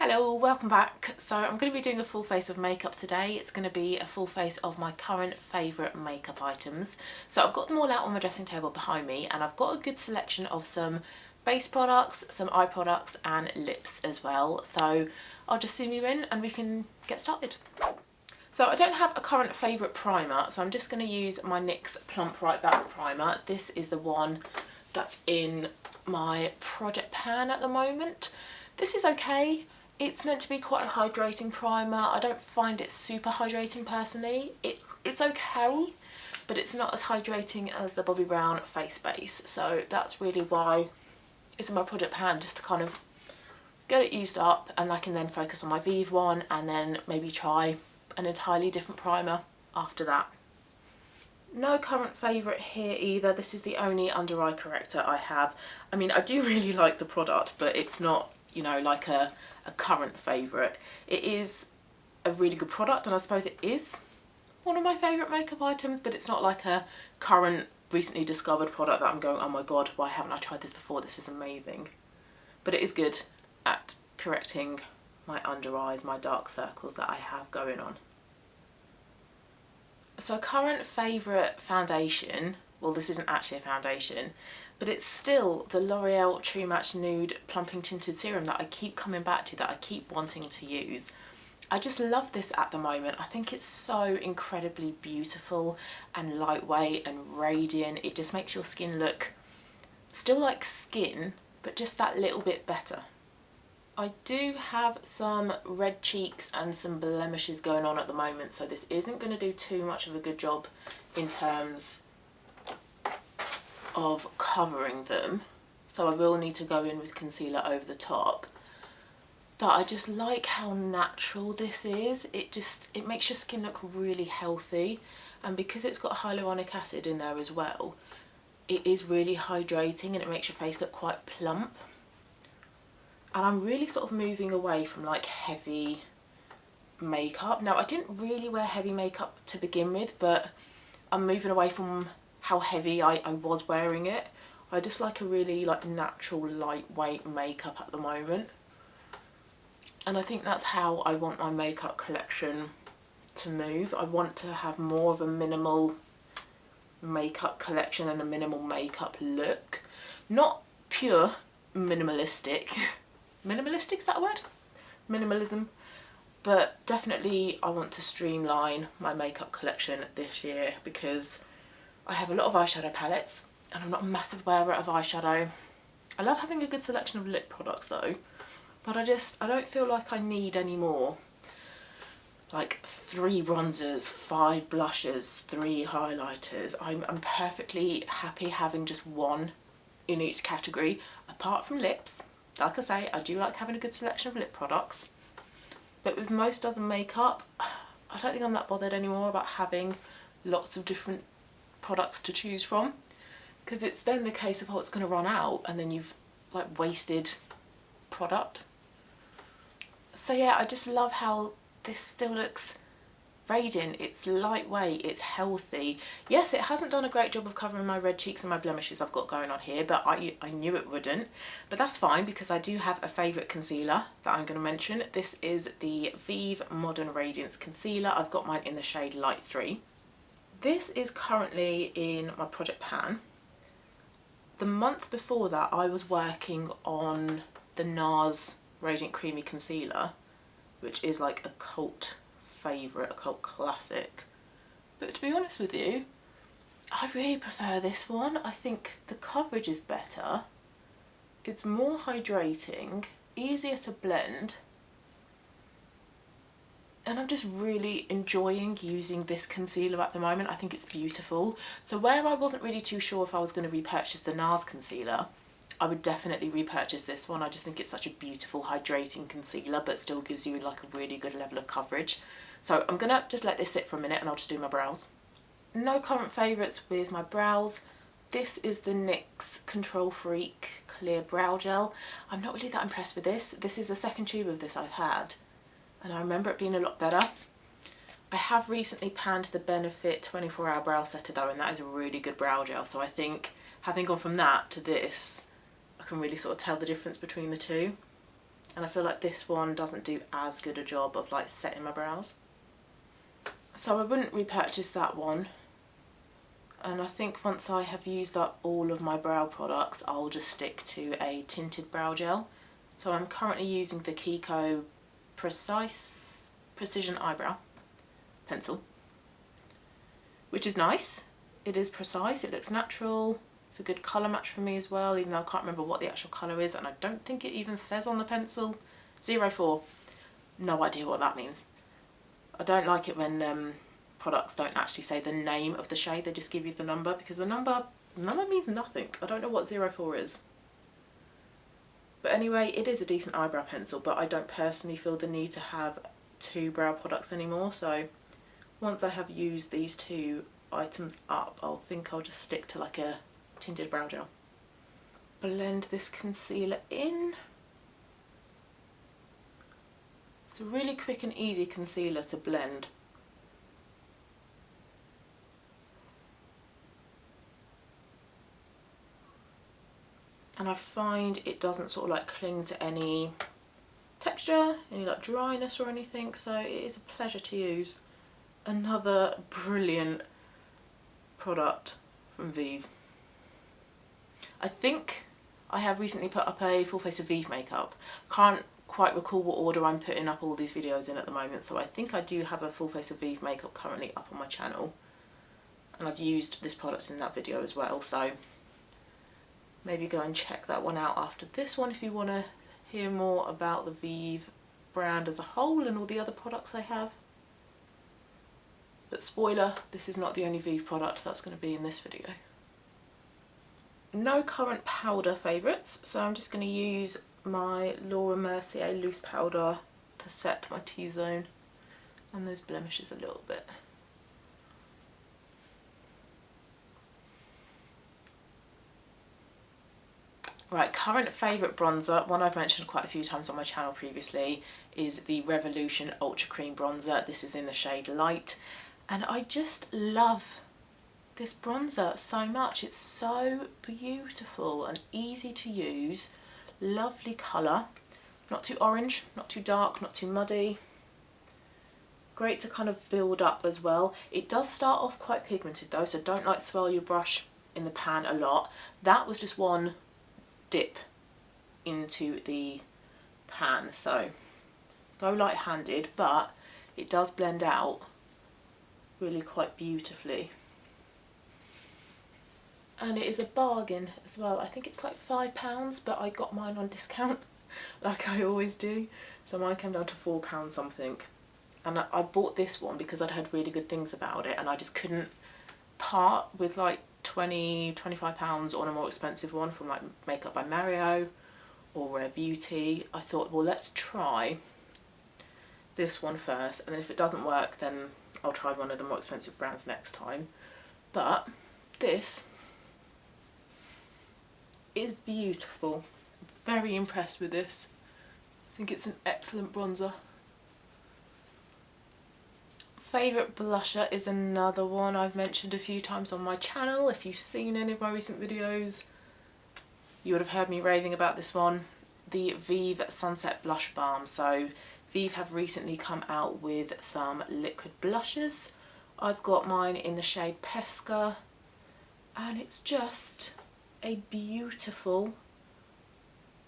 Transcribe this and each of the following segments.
Hello, welcome back. So I'm going to be doing a full face of makeup today. It's going to be a full face of my current favourite makeup items. So I've got them all out on my dressing table behind me, and I've got a good selection of some base products, some eye products and lips as well. So I'll just zoom you in and we can get started. So I don't have a current favourite primer, so I'm just going to use my NYX Plump Right Back primer. This is the one that's in my project pan at the moment. This is okay. It's meant to be quite a hydrating primer. I don't find it super hydrating personally. It's okay, but it's not as hydrating as the Bobbi Brown face base. So that's really why it's in my project pan, just to kind of get it used up, and I can then focus on my FAVES one and then maybe try an entirely different primer after that. No current favourite here either. This is the only under eye corrector I have. I mean, I do really like the product, but it's not, you know, like a current favourite. It is a really good product, and I suppose it is one of my favourite makeup items, but it's not like a current recently discovered product that I'm going, oh my god, why haven't I tried this before? This is amazing. But it is good at correcting my under eyes, my dark circles that I have going on. So current favourite foundation, well, this isn't actually a foundation, but it's still the L'Oreal True Match Nude Plumping Tinted Serum that I keep coming back to, that I keep wanting to use. I just love this at the moment. I think it's so incredibly beautiful and lightweight and radiant. It just makes your skin look still like skin, but just that little bit better. I do have some red cheeks and some blemishes going on at the moment, so this isn't going to do too much of a good job in terms of covering them, so I will need to go in with concealer over the top. But I just like how natural this is. It makes your skin look really healthy, and because it's got hyaluronic acid in there as well, it is really hydrating and it makes your face look quite plump. And I'm really sort of moving away from like heavy makeup. Now, I didn't really wear heavy makeup to begin with, but I'm moving away from how heavy I was wearing it. I just like a really like natural lightweight makeup at the moment, and I think that's how I want my makeup collection to move. I want to have more of a minimal makeup collection and a minimal makeup look, not pure minimalistic. Minimalistic, is that a word? Minimalism. But definitely I want to streamline my makeup collection this year, because I have a lot of eyeshadow palettes and I'm not a massive wearer of eyeshadow. I love having a good selection of lip products though, but I don't feel like I need any more. Like 3 bronzers, 5 blushes, 3 highlighters. I'm perfectly happy having just one in each category, apart from lips. Like I say, I do like having a good selection of lip products, but with most other makeup, I don't think I'm that bothered anymore about having lots of different products to choose from, because it's then the case of, oh, it's going to run out and then you've like wasted product. So yeah, I just love how this still looks radiant. It's lightweight, it's healthy. Yes, it hasn't done a great job of covering my red cheeks and my blemishes I've got going on here, but I knew it wouldn't. But that's fine, because I do have a favourite concealer that I'm going to mention. This is the FAVES Modern Radiance Concealer. I've got mine in the shade Light 3. This is currently in my project pan. The month before that I was working on the NARS Radiant Creamy Concealer, which is like a cult favourite, a cult classic. But to be honest with you, I really prefer this one. I think the coverage is better, it's more hydrating, easier to blend, and I'm just really enjoying using this concealer at the moment. I think it's beautiful. So where I wasn't really too sure if I was going to repurchase the NARS concealer, I would definitely repurchase this one. I just think it's such a beautiful hydrating concealer, but still gives you like a really good level of coverage. So I'm gonna just let this sit for a minute and I'll just do my brows. No current favourites with my brows. This is the NYX Control Freak Clear Brow Gel. I'm not really that impressed with this. This is the second tube of this I've had, and I remember it being a lot better. I have recently panned the Benefit 24-hour brow setter though, and that is a really good brow gel. So I think having gone from that to this, I can really sort of tell the difference between the two. and I feel like this one doesn't do as good a job of like setting my brows. So I wouldn't repurchase that one. And I think once I have used up all of my brow products, I'll just stick to a tinted brow gel. So I'm currently using the Kiko Precision Eyebrow Pencil, which is nice. It is precise, it looks natural. It's a good colour match for me as well, even though I can't remember what the actual colour is, and I don't think it even says on the pencil. 04. No idea what that means. I don't like it when products don't actually say the name of the shade, they just give you the number, because the number means nothing. I don't know what 04 is. But anyway, it is a decent eyebrow pencil, but I don't personally feel the need to have 2 brow products anymore. So once I have used these 2 items up, I'll just stick to like a tinted brow gel. Blend this concealer in. It's a really quick and easy concealer to blend. And I find it doesn't sort of like cling to any texture, any like dryness or anything, so it is a pleasure to use. Another brilliant product from Vive. I think I have recently put up a full face of Vive makeup. Can't quite recall what order I'm putting up all these videos in at the moment, so I think I do have a full face of Vive makeup currently up on my channel. And I've used this product in that video as well, so maybe go and check that one out after this one if you want to hear more about the Vive brand as a whole and all the other products they have. But spoiler, this is not the only Vive product that's going to be in this video. No current powder favourites, so I'm just going to use my Laura Mercier loose powder to set my T-zone and those blemishes a little bit. Right, current favourite bronzer, one I've mentioned quite a few times on my channel previously, is the Revolution Ultra Cream Bronzer. This is in the shade Light, and I just love this bronzer so much. It's so beautiful and easy to use, lovely colour, not too orange, not too dark, not too muddy. Great to kind of build up as well. It does start off quite pigmented though, so don't like swirl your brush in the pan a lot. That was just one dip into the pan, so go light-handed, but it does blend out really quite beautifully. And it is a bargain as well. I think it's like £5, but I got mine on discount like I always do, so mine came down to £4 something. And I bought this one because I'd heard really good things about it, and I just couldn't part with like £25 on a more expensive one from like Makeup by Mario or Rare Beauty. I thought, well, let's try this one first, and then if it doesn't work, then I'll try one of the more expensive brands next time. But this is beautiful. Very impressed with this. I think it's an excellent bronzer. Favourite blusher is another one I've mentioned a few times on my channel. If you've seen any of my recent videos, you would have heard me raving about this one, the Vive Sunset Blush Balm. So Vive have recently come out with some liquid blushes. I've got mine in the shade Pesca, and it's just a beautiful,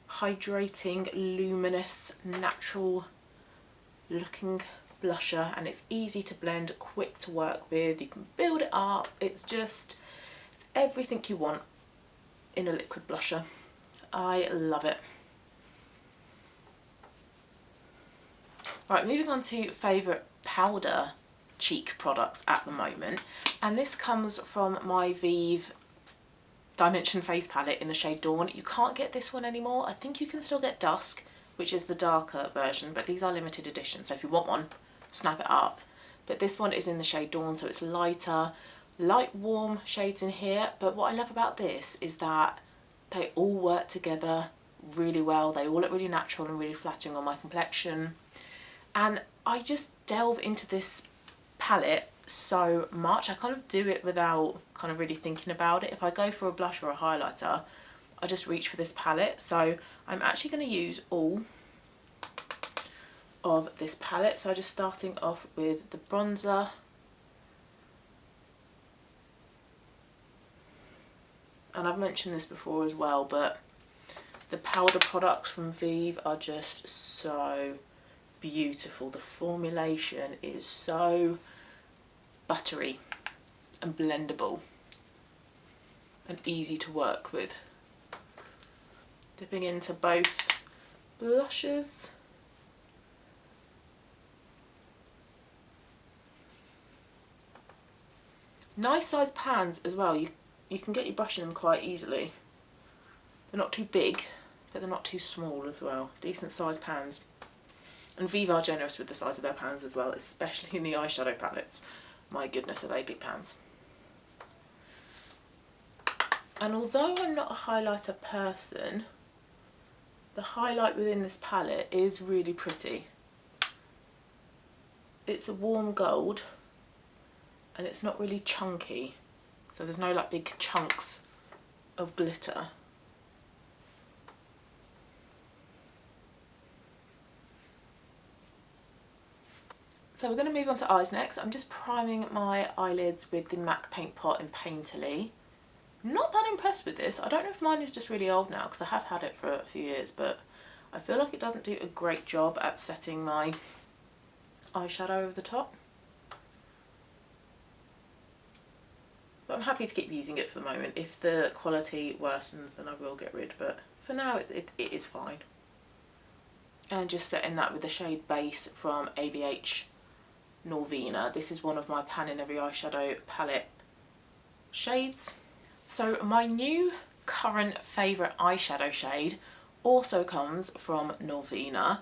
hydrating, luminous, natural looking blusher, and it's easy to blend, quick to work with, you can build it up. It's everything you want in a liquid blusher. I love it. Right, moving on to favourite powder cheek products at the moment, and this comes from my Vive Dimension Face Palette in the shade Dawn. You can't get this one anymore. I think you can still get Dusk, which is the darker version, but these are limited edition, so if you want one, snap it up. But this one is in the shade Dawn, so it's lighter, light warm shades in here. But what I love about this is that they all work together really well. They all look really natural and really flattering on my complexion, and I just delve into this palette so much. I kind of do it without kind of really thinking about it. If I go for a blush or a highlighter, I just reach for this palette. So I'm actually going to use all of this palette. So just starting off with the bronzer. And I've mentioned this before as well, but the powder products from FAVES are just so beautiful. The formulation is so buttery and blendable and easy to work with. Dipping into both blushes. Nice size pans as well. You can get your brush in them quite easily. They're not too big, but they're not too small as well. Decent size pans. And FAVES are generous with the size of their pans as well, especially in the eyeshadow palettes. My goodness, are they big pans. And although I'm not a highlighter person, the highlight within this palette is really pretty. It's a warm gold and it's not really chunky. So there's no like big chunks of glitter. So we're going to move on to eyes next. I'm just priming my eyelids with the MAC Paint Pot in Painterly. Not that impressed with this. I don't know if mine is just really old now because I have had it for a few years, but I feel like it doesn't do a great job at setting my eyeshadow over the top. But I'm happy to keep using it for the moment. If the quality worsens, then I will get rid, but for now it is fine. And just setting that with the shade Base from ABH Norvina. This is one of my Pan in Every Eyeshadow palette shades. So my new current favourite eyeshadow shade also comes from Norvina,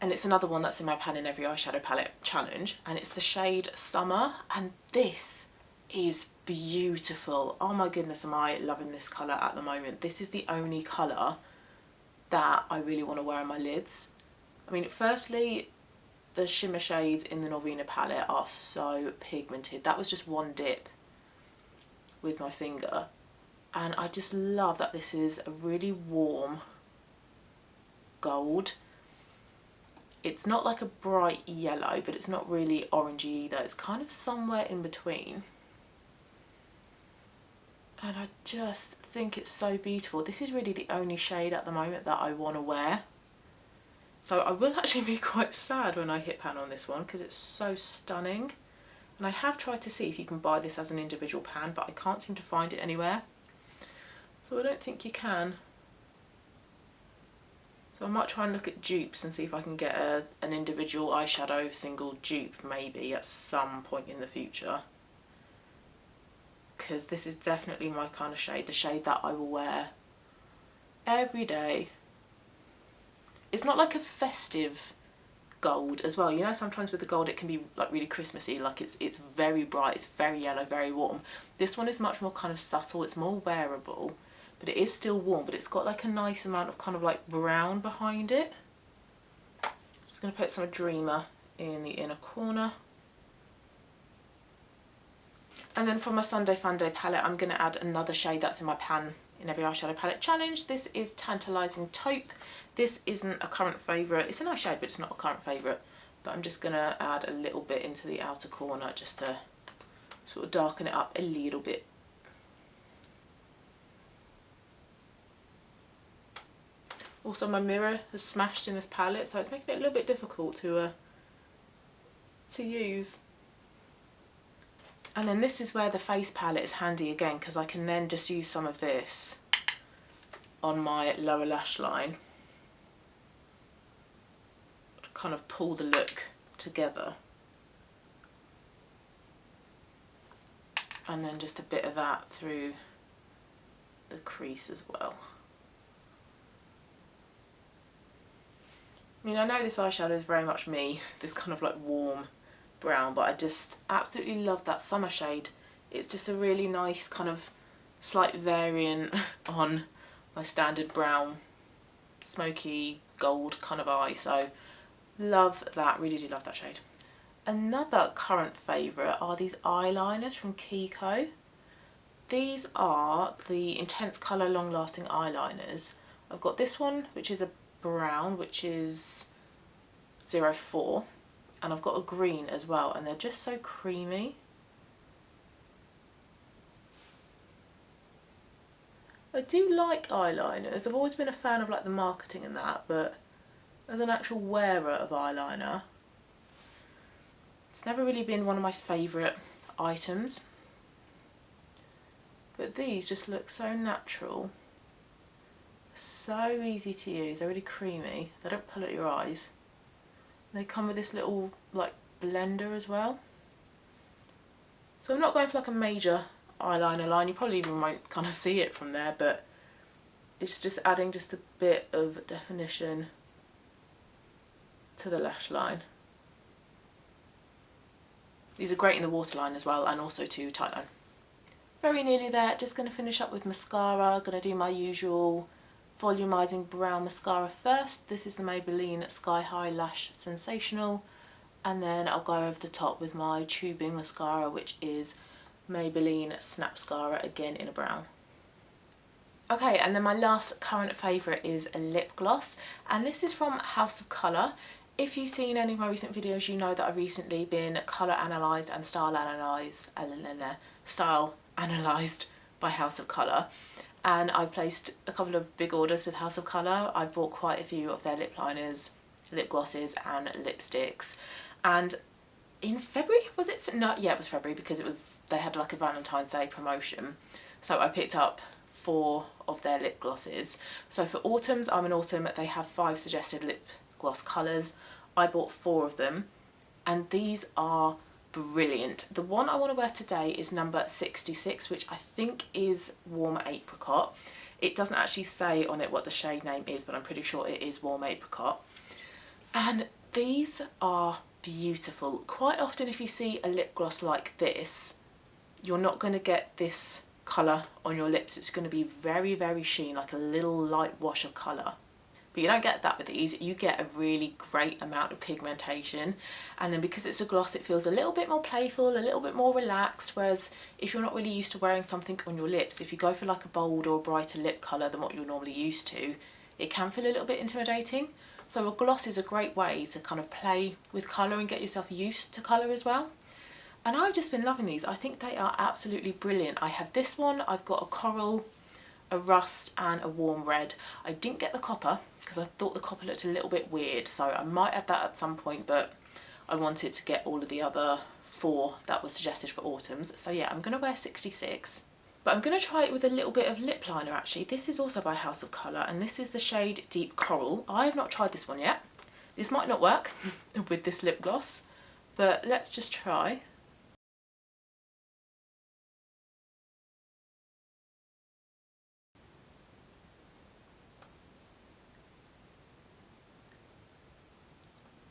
and it's another one that's in my Pan in Every Eyeshadow palette challenge, and it's the shade Summer, and this is beautiful. Oh my goodness, am I loving this colour at the moment. This is the only colour that I really want to wear on my lids. I mean, firstly, the shimmer shades in the Norvina palette are so pigmented. That was just one dip with my finger, and I just love that this is a really warm gold. It's not like a bright yellow, but it's not really orangey either. It's kind of somewhere in between. And I just think it's so beautiful. This is really the only shade at the moment that I want to wear. So I will actually be quite sad when I hit pan on this one because it's so stunning. And I have tried to see if you can buy this as an individual pan, but I can't seem to find it anywhere. So I don't think you can. So I might try and look at dupes and see if I can get an individual eyeshadow single dupe maybe at some point in the future. Because this is definitely my kind of shade, the shade that I will wear every day. It's not like a festive gold as well. You know, sometimes with the gold it can be like really Christmassy, like it's very bright, it's very yellow, very warm. This one is much more kind of subtle, it's more wearable, but it is still warm, but it's got like a nice amount of kind of like brown behind it. I'm just going to put some Dreamer in the inner corner. And then for my Sunday Funday palette, I'm going to add another shade that's in my Pan in Every Eyeshadow palette challenge. This is Tantalising Taupe. This isn't a current favourite. It's a nice shade, but it's not a current favourite. But I'm just going to add a little bit into the outer corner just to sort of darken it up a little bit. Also, my mirror has smashed in this palette, so it's making it a little bit difficult to use. And then this is where the face palette is handy again, because I can then just use some of this on my lower lash line to kind of pull the look together. And then just a bit of that through the crease as well. I mean, I know this eyeshadow is very much me, this kind of like warm brown, but I just absolutely love that summer shade. It's just a really nice kind of slight variant on my standard brown smoky gold kind of eye, so love that, really do love that shade. Another current favourite are these eyeliners from Kiko. These are the Intense Colour Long Lasting eyeliners. I've got this one which is a brown, which is 04, and I've got a green as well, and they're just so creamy. I do like eyeliners. I've always been a fan of like the marketing and that, but as an actual wearer of eyeliner, it's never really been one of my favourite items. But these just look so natural, so easy to use. They're really creamy, they don't pull at your eyes. They come with this little like blender as well. So I'm not going for like a major eyeliner line, you probably even won't kind of see it from there, but it's just adding just a bit of definition to the lash line. These are great in the waterline as well, and also to tightline. Very nearly there, just going to finish up with mascara. Going to do my usual volumizing brown mascara first. This is the Maybelline Sky High Lash Sensational, and then I'll go over the top with my tubing mascara, which is Maybelline Snap Mascara, again in a brown. Okay, and then my last current favourite is a lip gloss, and this is from House of Colour. If you've seen any of my recent videos, you know that I've recently been colour analysed and style analysed by House of Colour, and I've placed a couple of big orders with House of Colour. I've bought quite a few of their lip liners, lip glosses and lipsticks, and in February, was it? No, yeah, it was February, because they had like a Valentine's Day promotion, so I picked up 4 of their lip glosses. So for autumns, I'm in autumn, they have 5 suggested lip gloss colours. I bought 4 of them, and these are brilliant. The one I want to wear today is number 66, which I think is Warm Apricot. It doesn't actually say on it what the shade name is, but I'm pretty sure it is Warm Apricot. And these are beautiful. Quite often if you see a lip gloss like this, you're not going to get this colour on your lips. It's going to be very, very sheen, like a little light wash of colour. But you don't get that with these. You get a really great amount of pigmentation, and then because it's a gloss, it feels a little bit more playful, a little bit more relaxed, whereas if you're not really used to wearing something on your lips, if you go for like a bold or brighter lip colour than what you're normally used to, it can feel a little bit intimidating. So a gloss is a great way to kind of play with colour and get yourself used to colour as well. And I've just been loving these. I think they are absolutely brilliant. I have this one, I've got a coral, a rust and a warm red. I didn't get the copper because I thought the copper looked a little bit weird, so I might add that at some point, but I wanted to get all of the other 4 that were suggested for autumns. So yeah, I'm going to wear 66. But I'm going to try it with a little bit of lip liner actually. This is also by House of Colour, and this is the shade Deep Coral. I have not tried this one yet. This might not work with this lip gloss, but let's just try.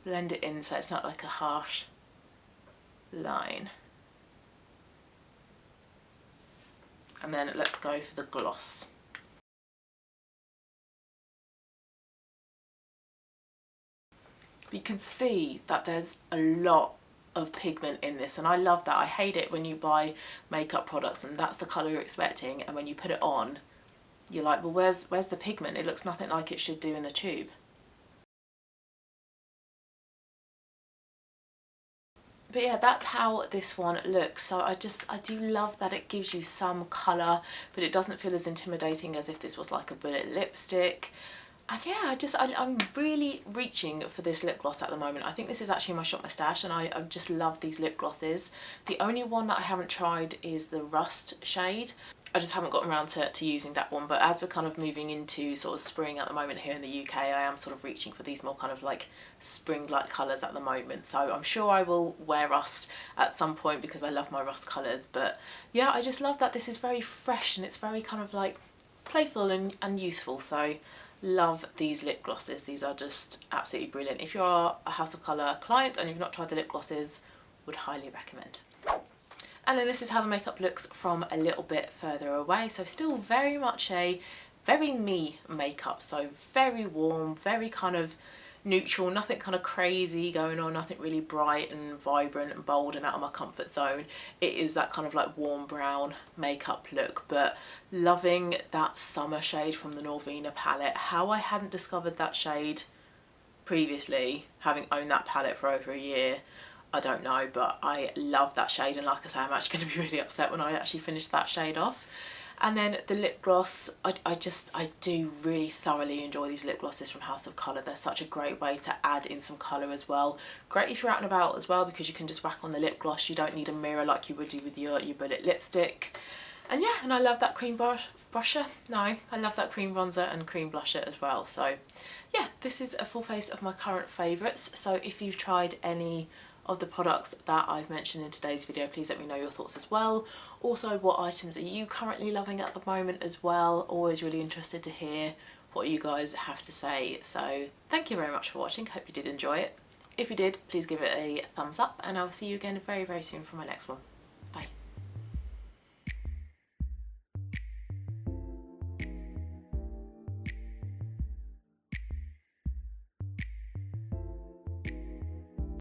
Blend it in so it's not like a harsh line. And then let's go for the gloss. You can see that there's a lot of pigment in this, and I love that. I hate it when you buy makeup products and that's the colour you're expecting, and when you put it on, you're like, well, where's the pigment? It looks nothing like it should do in the tube. But yeah, that's how this one looks. So I do love that it gives you some colour, but it doesn't feel as intimidating as if this was like a bullet lipstick. And yeah, I'm really reaching for this lip gloss at the moment. I think this is actually my Shop My Stash, and I just love these lip glosses. The only one that I haven't tried is the Rust shade. I just haven't gotten around to using that one, but as we're kind of moving into sort of spring at the moment here in the UK, I am sort of reaching for these more kind of like spring-like colours at the moment. So I'm sure I will wear Rust at some point because I love my Rust colours. But yeah, I just love that this is very fresh and it's very kind of like playful and youthful. So love these lip glosses. These are just absolutely brilliant. If you're a House of Colour client and you've not tried the lip glosses, would highly recommend. And then this is how the makeup looks from a little bit further away. So still very much a very me makeup. So very warm, very kind of neutral, nothing kind of crazy going on, nothing really bright and vibrant and bold and out of my comfort zone. It is that kind of like warm brown makeup look, but loving that summer shade from the Norvina palette. How I hadn't discovered that shade previously, having owned that palette for over a year, I don't know, but I love that shade, and like I say, I'm actually going to be really upset when I actually finish that shade off. And then the lip gloss, I do really thoroughly enjoy these lip glosses from House of Colour. They're such a great way to add in some colour as well. Great if you're out and about as well, because you can just whack on the lip gloss. You don't need a mirror like you would do with your bullet lipstick. And yeah, and I love that cream brusher. No, I love that cream bronzer and cream blusher as well. So yeah, this is a full face of my current favourites. So if you've tried any of the products that I've mentioned in today's video, please let me know your thoughts as well. Also, what items are you currently loving at the moment as well? Always really interested to hear what you guys have to say. So thank you very much for watching. Hope you did enjoy it. If you did, please give it a thumbs up, and I'll see you again very, very soon for my next one.